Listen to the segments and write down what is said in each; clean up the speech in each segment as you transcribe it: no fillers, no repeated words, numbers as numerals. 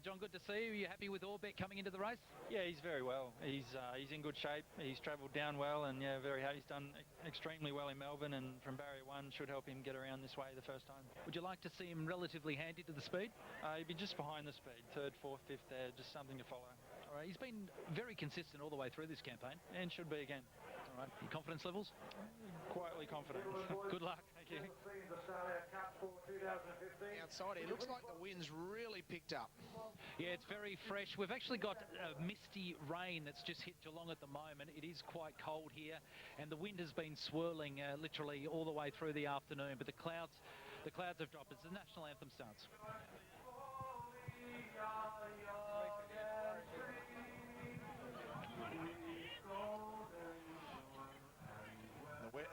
John, good to see you. Are you happy with Orbeck coming into the race? Yeah, he's very well. He's in good shape. He's travelled down well, and yeah, very happy. He's done extremely well in Melbourne, and from barrier 1 should help him get around this way the first time. Would you like to see him relatively handy to the speed? He'd be just behind the speed, 3rd, 4th, 5th there, just something to follow. All right, he's been very consistent all the way through this campaign. And should be again. All right, your confidence levels? Quietly confident. Good luck. Thank you. Outside, it looks like the wind's really picked up. Yeah, it's very fresh. We've actually got misty rain that's just hit Geelong at the moment. It is quite cold here, and the wind has been swirling literally all the way through the afternoon. But the clouds have dropped as the national anthem starts.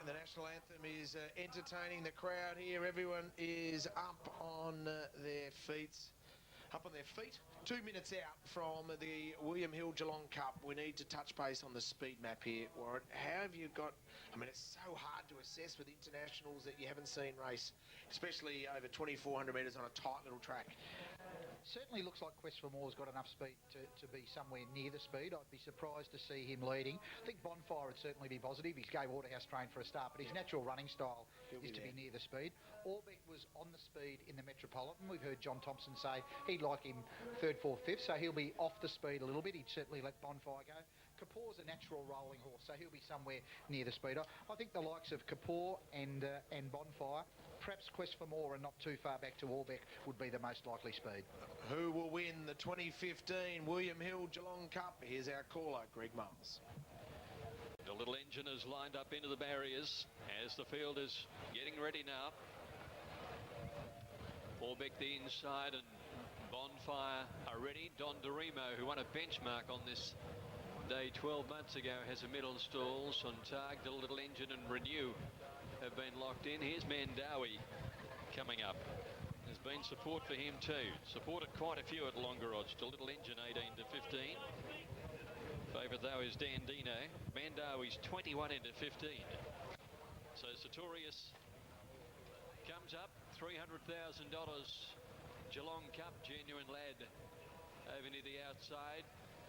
The national anthem is entertaining the crowd here. Everyone is up on their feet. 2 minutes out from the William Hill Geelong Cup. We need to touch base on the speed map here, Warren. How have you got... I mean, it's so hard to assess with internationals that you haven't seen race, especially over 2,400 metres on a tight little track. Certainly looks like Quest for More's got enough speed to be somewhere near the speed. I'd be surprised to see him leading. I think Bonfire would certainly be positive. He's Gay Waterhouse trained for a start, but his natural running style is to be near the speed. Orbeck was on the speed in the Metropolitan. We've heard John Thompson say he'd like him 3rd, 4th, 5th, so he'll be off the speed a little bit. He'd certainly let Bonfire go. Kapoor's a natural rolling horse, so he'll be somewhere near the speed. I think the likes of Kapoor and Bonfire, perhaps Quest for More and not too far back to Orbeck, would be the most likely speed. Who will win the 2015 William Hill Geelong Cup? Here's our caller, Greg Miles. The little engine is lined up into the barriers as the field is getting ready now. Orbeck the inside and Bonfire are ready. Don DeRimo, who won a benchmark on this day 12 months ago, has a middle stall. Sontag, the little engine, and Renew have been locked in. Here's Mandawi coming up. There's been support for him too. Supported quite a few at longer odds. The little engine 18 to 15. Favourite though is Dandino. Mandawi's 21 into 15. So Sartorius comes up. $300,000 Geelong Cup, genuine lad over near the outside.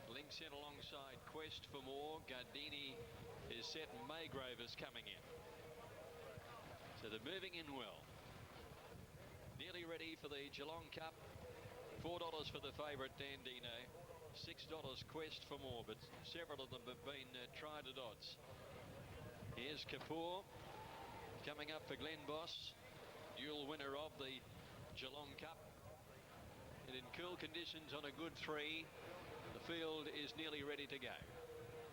Links in alongside Quest for More. Gardini is set and Maygrove is coming in. So they're moving in well. Nearly ready for the Geelong Cup. $4 for the favourite Dandino. $6 Quest for More, but several of them have been tried at odds. Here's Kapoor coming up for Glenn Boss, dual winner of the Geelong Cup. And in cool conditions on a good 3, the field is nearly ready to go.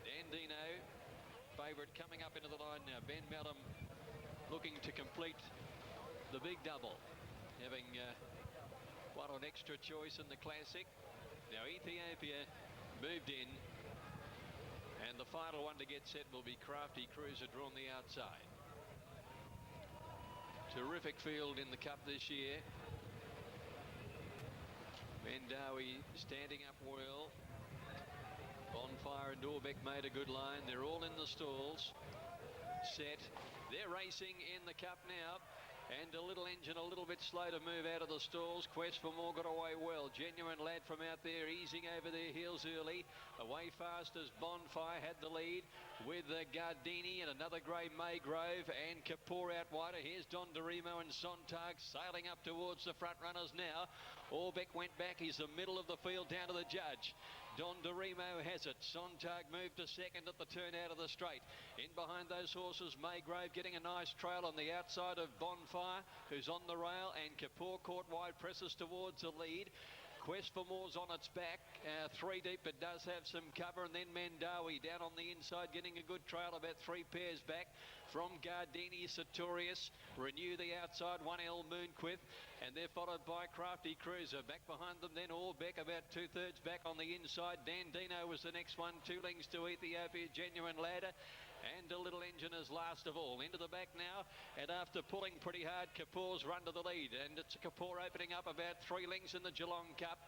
Dandino, favourite, coming up into the line now. Ben Melham looking to complete the big double, having won an extra choice in the Classic. Now Ethiopia moved in, and the final one to get set will be Crafty Cruiser, drawn the outside. Terrific field in the Cup this year. Mandawi standing up well. Bonfire and Orbeck made a good line. They're all in the stalls. Set. They're racing in the Cup now. And a little engine a little bit slow to move out of the stalls. Quest for More got away well. Genuine lad from out there easing over their heels early. Away fast as Bonfire had the lead with Gardini and another grey Maygrove and Kapoor out wider. Here's Don DeRimo and Sontag sailing up towards the front runners now. Orbeck went back. He's the middle of the field down to the judge. Don DeRimo has it. Sontag moved to second at the turn out of the straight. In behind those horses, Maygrove getting a nice trail on the outside of Bonfire, who's on the rail, and Kapoor caught wide, presses towards the lead. Quest for More's on its back, 3 deep, but does have some cover, and then Mandawi down on the inside getting a good trail, about 3 pairs back from Gardini. Sartorius, Renew the outside, 1L Moonquith, and they're followed by Crafty Cruiser. Back behind them then Orbeck, about 2/3 back on the inside. Dandino was the next one, 2 lengths to Ethiopia, Genuine Ladder, and a little engine is last of all. Into the back now, and after pulling pretty hard, Kapoor's run to the lead, and it's Kapoor opening up about 3 lengths in the Geelong Cup.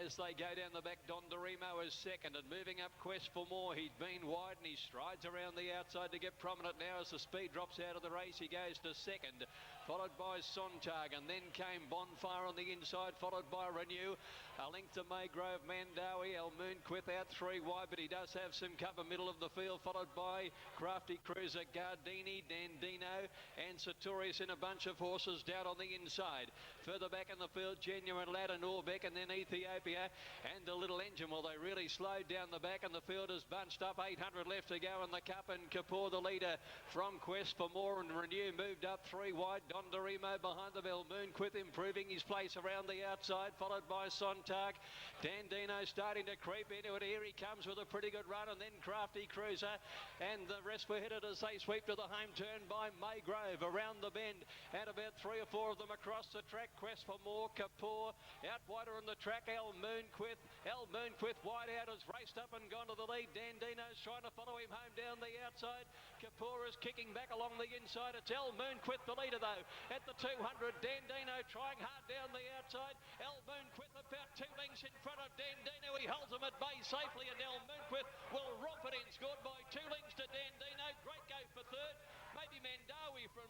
As they go down the back, Don DeRimo is second, and moving up Quest for More. He'd been wide and he strides around the outside to get prominent now. As the speed drops out of the race, he goes to second. followed by Sontag, and then came Bonfire on the inside, followed by Renew. A length to Maygrove, Mandawi, El Moonquith out 3 wide, but he does have some cover middle of the field, followed by Crafty Cruiser, Gardini, Dandino, and Sartorius in a bunch of horses down on the inside. Further back in the field, Genuine Lad and Orbeck, and then Ethiopia and a Little Engine. Well, they really slowed down the back, and the field is bunched up. 800 left to go in the Cup, and Kapoor, the leader from Quest for More, and Renew moved up 3 wide. Don Dorimo behind the bell. Moonquith improving his place around the outside, followed by Sontag. Dandino starting to creep into it. Here he comes with a pretty good run, and then Crafty Cruiser, and the rest were headed as they sweep to the home turn by Maygrove around the bend, and about 3 or 4 of them across the track. Quest for More, Kapoor out wider on the track. El Moonquith wide out, has raced up and gone to the lead. Dandino's trying to follow him home down the outside. Kapoor is kicking back along the inside. It's El Moonquith the leader though at the 200. Dandino trying hard down the outside. El Moonquith about 2 lengths in front of Dandino. He holds him at bay safely, and El Moonquith will romp it in, scored by 2 lengths to Dandino. Great go for third. Maybe Mandawi from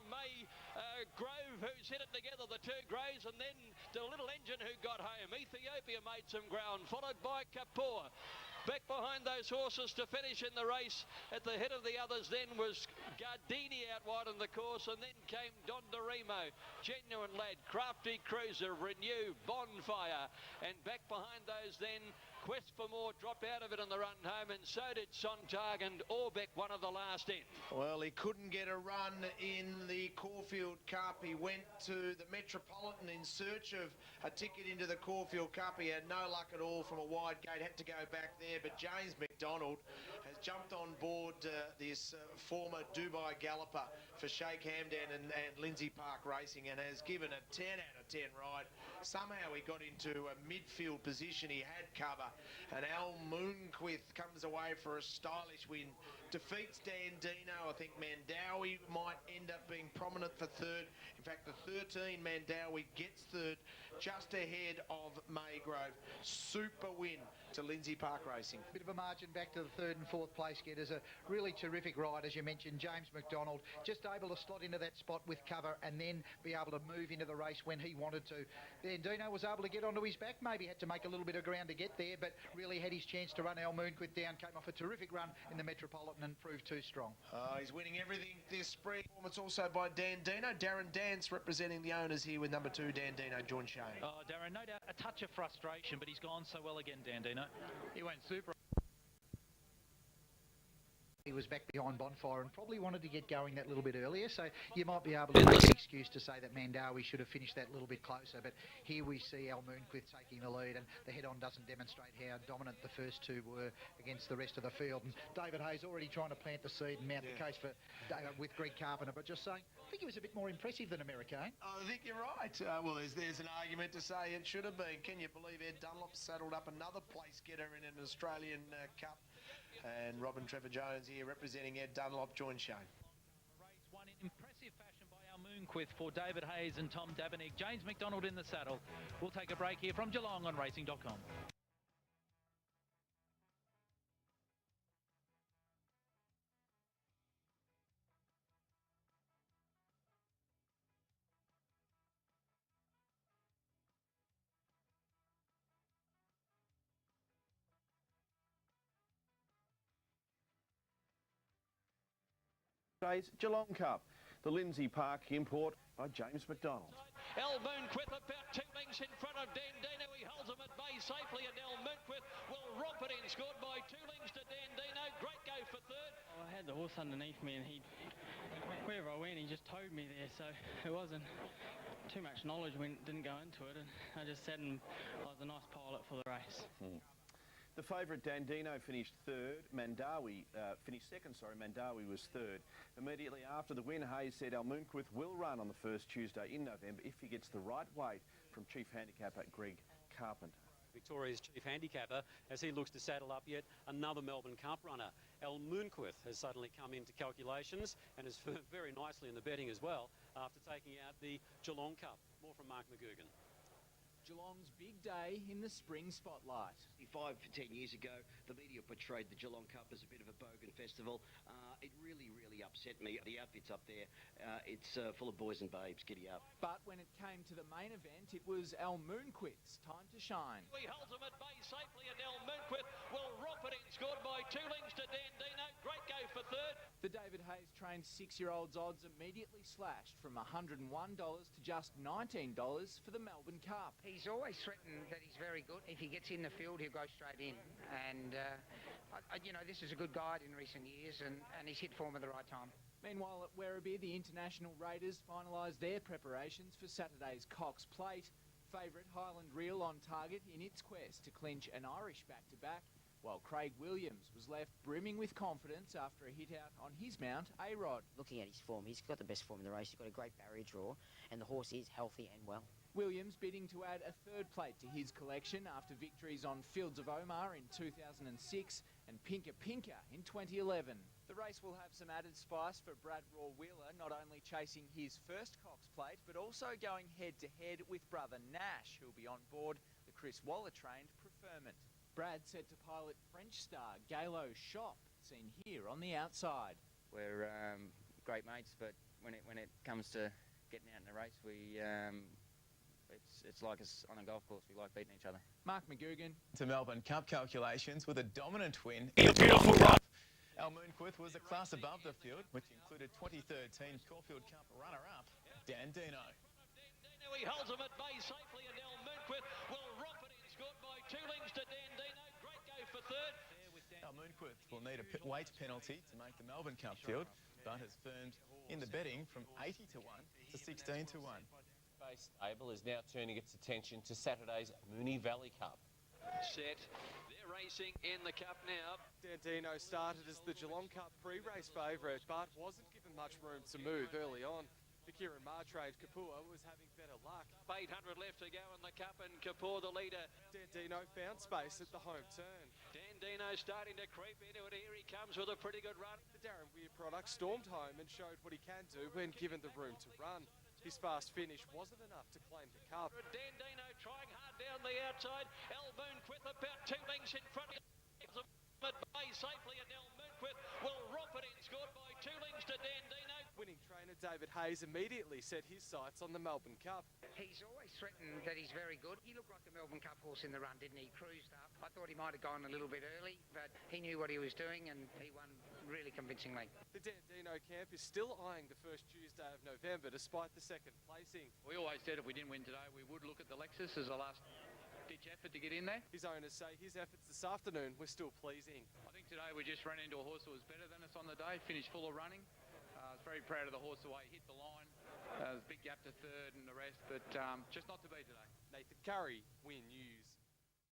Grove, who's hit it together, the 2 greys, and then the Little Engine who got home. Ethiopia made some ground, followed by Kapoor. Back behind those horses to finish in the race at the head of the others then was Gardini out wide on the course, and then came Don Dorimo, Genuine Lad, Crafty Cruiser, Renew, Bonfire, and back behind those then Quest for More dropped out of it on the run home, and so did Sontag, and Orbeck one of the last in. Well, he couldn't get a run in the Caulfield Cup. He went to the Metropolitan in search of a ticket into the Caulfield Cup. He had no luck at all from a wide gate, had to go back there, but James McDonald has jumped on board this former Dubai galloper for Sheikh Hamdan and Lindsay Park Racing, and has given a 10 out of 10 ride. Somehow he got into a midfield position. He had cover, and Al Moonquith comes away for a stylish win. Defeats Dandino. I think Mandawi might end up being prominent for third. In fact, the 13 Mandawi gets third, just ahead of Maygrove. Super win to Lindsay Park Racing. Bit of a margin back to the 3rd and 4th place getters. A really terrific ride, as you mentioned. James McDonald just able to slot into that spot with cover and then be able to move into the race when he wanted to. Dandino was able to get onto his back, maybe had to make a little bit of ground to get there, but really had his chance to run Al Moonquith down. Came off a terrific run in the Metropolitan and proved too strong. He's winning everything this spring. It's also by Dandino. Darren Dance representing the owners here with number 2 Dandino, John Shane. Oh, Darren, no doubt a touch of frustration, but he's gone so well again, Dandino. He went super. He was back behind Bonfire and probably wanted to get going that little bit earlier, so you might be able to make an excuse to say that Mandawi should have finished that little bit closer, but here we see Al Moonquith taking the lead, and the head-on doesn't demonstrate how dominant the first 2 were against the rest of the field. And David Hayes already trying to plant the seed and mount the case for with Greg Carpenter, but just saying, I think he was a bit more impressive than Americane. I think you're right. Well, there's an argument to say it should have been. Can you believe Ed Dunlop saddled up another place getter in an Australian Cup? And Robin Trevor Jones here representing Ed Dunlop, John Shane. Race won in impressive fashion by Al Moonquith for David Hayes and Tom Dabernig. James McDonald in the saddle. We'll take a break here from Geelong on racing.com. Geelong Cup, the Lindsay Park import by James McDonald. El Moonquith about 2 lengths in front of Dandino. He holds him at bay safely, and El Moonquith will romp it in, scored by 2 lengths to Dandino. Great go for third. I had the horse underneath me, and wherever I went, he just towed me there, so it wasn't too much knowledge when didn't go into it, and I just sat and I was a nice pilot for the race. The favourite Dandino finished third. Mandawi finished second, Mandawi was third. Immediately after the win, Hayes said Al Moonquith will run on the first Tuesday in November if he gets the right weight from Chief Handicapper Greg Carpenter. Victoria's chief handicapper, as he looks to saddle up yet another Melbourne Cup runner. Al Moonquith has suddenly come into calculations and is very nicely in the betting as well after taking out the Geelong Cup. More from Mark McGugan. Geelong's big day in the spring spotlight. 5 to 10 years ago, the media portrayed the Geelong Cup as a bit of a bogan festival. It really, really upset me. The outfit's up there. It's full of boys and babes. Giddy up. But when it came to the main event, it was Al Moonquith's time to shine. He holds him at bay safely, and Al Moonquith will romp it in. Scored by 2 lengths to Dandino. Great go for third. The David Hayes trained 6-year-old's odds immediately slashed from $101 to just $19 for the Melbourne Cup. He's always threatened that he's very good. If he gets in the field, he'll go straight in. And, you know, this is a good guide in recent years, and he's hit form at the right time. Meanwhile, at Werribee, the International Raiders finalised their preparations for Saturday's Cox Plate. Favourite Highland Reel on target in its quest to clinch an Irish back-to-back, while Craig Williams was left brimming with confidence after a hit out on his mount, A-Rod. Looking at his form, he's got the best form in the race. He's got a great barrier draw, and the horse is healthy and well. Williams bidding to add a third plate to his collection after victories on Fields of Omar in 2006 and Pinka Pinka in 2011. The race will have some added spice for Brad Raw-Wheeler, not only chasing his first Cox Plate, but also going head-to-head with brother Nash, who'll be on board the Chris Waller-trained Preferment. Brad set to pilot French star Galo Shop, seen here on the outside. We're great mates, but when it comes to getting out in the race, it's like us on a golf course. We like beating each other. Mark McGugan. To Melbourne Cup calculations with a dominant win in a beautiful rough. Al Moonquith was a class above the field, which included 2013 Caulfield Cup runner-up Dandino. He holds him at bay safely, and Al Moonquith will romp it in. Scored by 2 lengths to Dandino. Great go for third. Al Moonquith will need a weight penalty to make the Melbourne Cup field, but has firmed in the betting from 80 to 1 to 16 to 1. Base Able is now turning its attention to Saturday's Moonee Valley Cup. Set. They're racing in the Cup now. Dandino started as the Geelong Cup pre-race favourite, but wasn't given much room to move early on. The Kieran Martrade Kapua was having better luck. 800 left to go in the Cup, and Kapoor the leader. Dandino found space at the home turn. Dandino starting to creep into it. Here he comes with a pretty good run. The Darren Weir product stormed home and showed what he can do when given the room to run. His fast finish wasn't enough to claim the Cup. Dandino trying hard down the outside. Al Moonquith about 2 lengths in front of him. At bay safely, and Al Moonquith will romp it in. Scored by 2 lengths to Dandino. Winning trainer David Hayes immediately set his sights on the Melbourne Cup. He's always threatened that he's very good. He looked like a Melbourne Cup horse in the run, didn't he? He cruised up. I thought he might have gone a little bit early, but he knew what he was doing, and he won really convincingly. The Dandino camp is still eyeing the first Tuesday of November, despite the second placing. We always said if we didn't win today, we would look at the Lexus as a last-ditch effort to get in there. His owners say his efforts this afternoon were still pleasing. I think today we just ran into a horse that was better than us on the day, finished full of running. I was very proud of the horse, the way he hit the line. There's a big gap to third and the rest, but just not to be today. Nathan Curry, Win News.